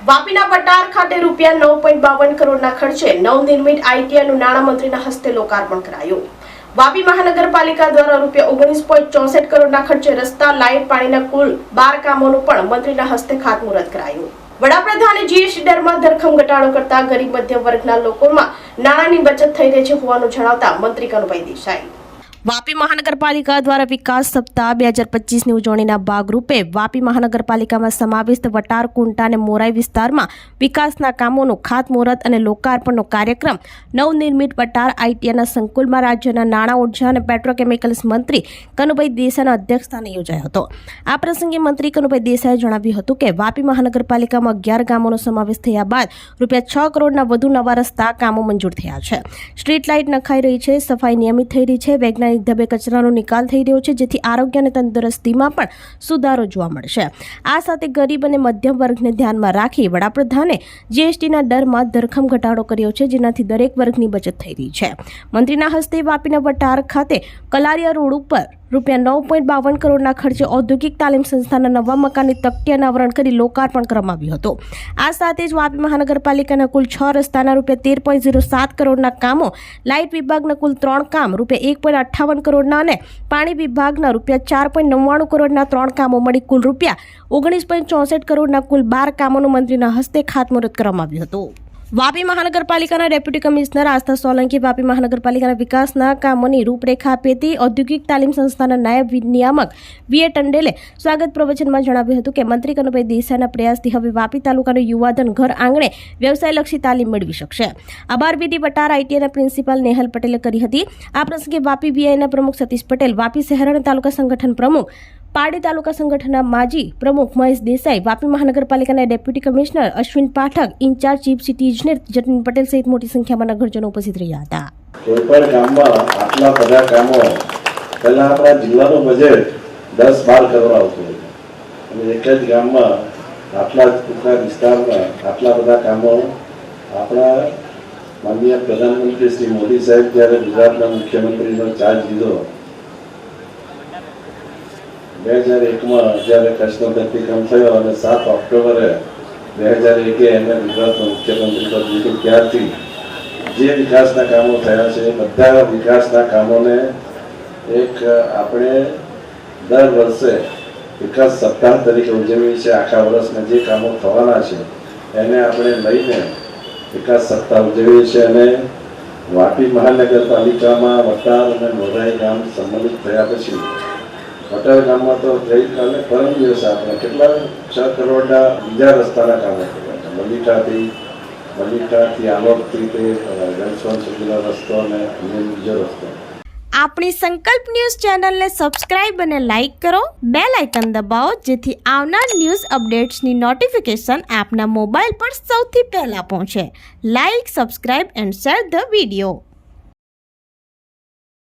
વાપીના વટાર ખાતે રૂપિયા 9.52 કરોડના ખર્ચે નવનિર્મિત આઈટીઆઈનું નાણામંત્રીના હસ્તે લોકાર્પણ કરાયું। વાપી મહાનગરપાલિકા દ્વારા રૂપિયા 19.64 કરોડના ખર્ચે રસ્તા, લાઇટ, પાણીના કુલ 12 કામોનું પણ મંત્રીના હસ્તે ખાતમુહૂર્ત કરાયું। વડાપ્રધાને જીએસટી દરમાં ધરખમ ઘટાડો કરતા ગરીબ મધ્યમ વર્ગના લોકોમાં નાણાંની બચત થઈ રહી છે હોવાનું જણાવતા મંત્રી કનુભાઈ દેસાઈ વાપી મહાનગરપાલિકા દ્વારા વિકાસ સપ્તાહ 2025ની ઉજવણીના ભાગરૂપે વાપી મહાનગરપાલિકામાં સમાવિષ્ટ વટાર, કુંટા અને મોરાઈ વિસ્તારમાં વિકાસના કામોનું ખાતમુહૂર્ત અને લોકાર્પણનો કાર્યક્રમ નવનિર્મિત વટાર આઈટીઆઈના સંકુલમાં રાજ્યના નાણાં, ઉર્જા અને પેટ્રોકેમિકલ્સ મંત્રી કનુભાઈ દેસાઈના અધ્યક્ષસ્થાને યોજાયો હતો। આ પ્રસંગે મંત્રી કનુભાઈ દેસાઈએ જણાવ્યું હતું કે વાપી મહાનગરપાલિકામાં 11 ગામોનો સમાવેશ થયા બાદ રૂપિયા 6 કરોડના વધુ નવા રસ્તા કામો મંજૂર થયા છે। સ્ટ્રીટ લાઇટ નખાઈ રહી છે, સફાઈ નિયમિત થઈ રહી છે, વૈજ્ઞાનિક ઢબે કચરાનો નિકાલ થઈ રહ્યો છે, જેથી આરોગ્ય અને તંદુરસ્તીમાં પણ સુધારો જોવા મળશે। આ સાથે ગરીબ અને મધ્યમ વર્ગને ધ્યાનમાં રાખી વડાપ્રધાને જીએસટીના દરમાં ધરખમ ઘટાડો કર્યો છે, જેનાથી દરેક વર્ગની બચત થઈ રહી છે। મંત્રીના હસ્તે વાપીના વટાર ખાતે કલારિયા રોડ ઉપર રૂપિયા 9.52 કરોડના ખર્ચે ઔદ્યોગિક તાલીમ સંસ્થાના નવા મકાનની તકતી અનાવરણ કરી લોકાર્પણ કરવામાં આવ્યું હતું। આ સાથે જ વાપી મહાનગરપાલિકાના કુલ 6 રસ્તાના રૂપિયા 13.07 કરોડના કામો, લાઇટ વિભાગના કુલ 3 કામ રૂપિયા 1.58 કરોડના અને પાણી વિભાગના રૂપિયા 4.99 કરોડના 3 કામો મળી કુલ રૂપિયા 19.64 કરોડના કુલ 12 કામોનું મંત્રીના હસ્તે ખાતમુહૂર્ત કરવામાં આવ્યું હતું। વાપી મહાનગરપાલિકાના ડેપ્યુટી કમિશનર આસ્થા સોલંકી વાપી મહાનગરપાલિકાના વિકાસના કામોની રૂપરેખા આપી હતી। ઔદ્યોગિક તાલીમ સંસ્થાના નાયબ નિયામક વીએ ટંડેલે સ્વાગત પ્રવચનમાં જણાવ્યું હતું કે મંત્રી કનુભાઈ દેસાઈના પ્રયાસથી હવે વાપી તાલુકાનો યુવાધન ઘર આંગણે વ્યવસાયલક્ષી તાલીમ મેળવી શકશે। આભાર વિધિ વટાર આઈટીઆઈના પ્રિન્સિપાલ નેહલ પટેલે કરી હતી। આ પ્રસંગે વાપી વીઆઈના પ્રમુખ સતીશ પટેલ, વાપી શહેર અને તાલુકા સંગઠન પ્રમુખ, પાડી તાલુકા સંગઠનના માજી પ્રમુખ મહેશ દેસાઈ, વાપી મહાનગરપાલિકાના deputy commissioner Ashwin Pathak, incharge chief city ઇજનેર જતીન પટેલ સહિત મોટી સંખ્યામાં નગરજનો ઉપસ્થિત રહ્યા હતા। કોઈપણ ગામમાં આટલા બધા કામો પહેલા આપણા જિલ્લાનું બજેટ 10-12 કરોડ આવતું હતું અને એક જ ગામમાં આટલા ટૂંકા વિસ્તારમાં આટલા બધા કામો આપણા માનનીય પ્રધાનમંત્રી શ્રી મોદી સાહેબ જ્યારે ગુજરાતના મુખ્યમંત્રીનો ચાર્જ લીધો 2001માં જ્યારે કચ્છનો ધરતીકંપ થયો અને 7 ઓક્ટોબરે 2001 એમને ગુજરાતનો મુખ્યમંત્રી પદ લીધું, ત્યારથી જે વિકાસના કામો થયા છે બધા વિકાસના કામોને એક આપણે દર વર્ષે વિકાસ સપ્તાહ તરીકે ઉજવીએ છીએ। આખા વર્ષમાં જે કામો થવાના છે એને આપણે લઈને વિકાસ સપ્તાહ ઉજવીએ છીએ અને વાપી મહાનગરપાલિકામાં વટાર અને મોરાઈ ગામ સંબંધિત થયા પછી વટાર ગામમાં તો ગઈકાલે પરમ દિવસે આપણે કેટલા 6 કરોડના બીજા રસ્તાના કામો કર્યા છે। મલિકાથી આલોકથી તે જનસવન સુધીનો રસ્તો અને અન્ય બીજો રસ્તો। આપણી સંકલ્પ ન્યૂઝ ચેનલને સબસ્ક્રાઇબ અને લાઇક કરો, બેલ આઇકન દબાવો, જેથી આવનાર ન્યૂઝ અપડેટ્સની નોટિફિકેશન આપના મોબાઈલ પર સૌથી પહેલા પહોંચે। Like, subscribe and share the video.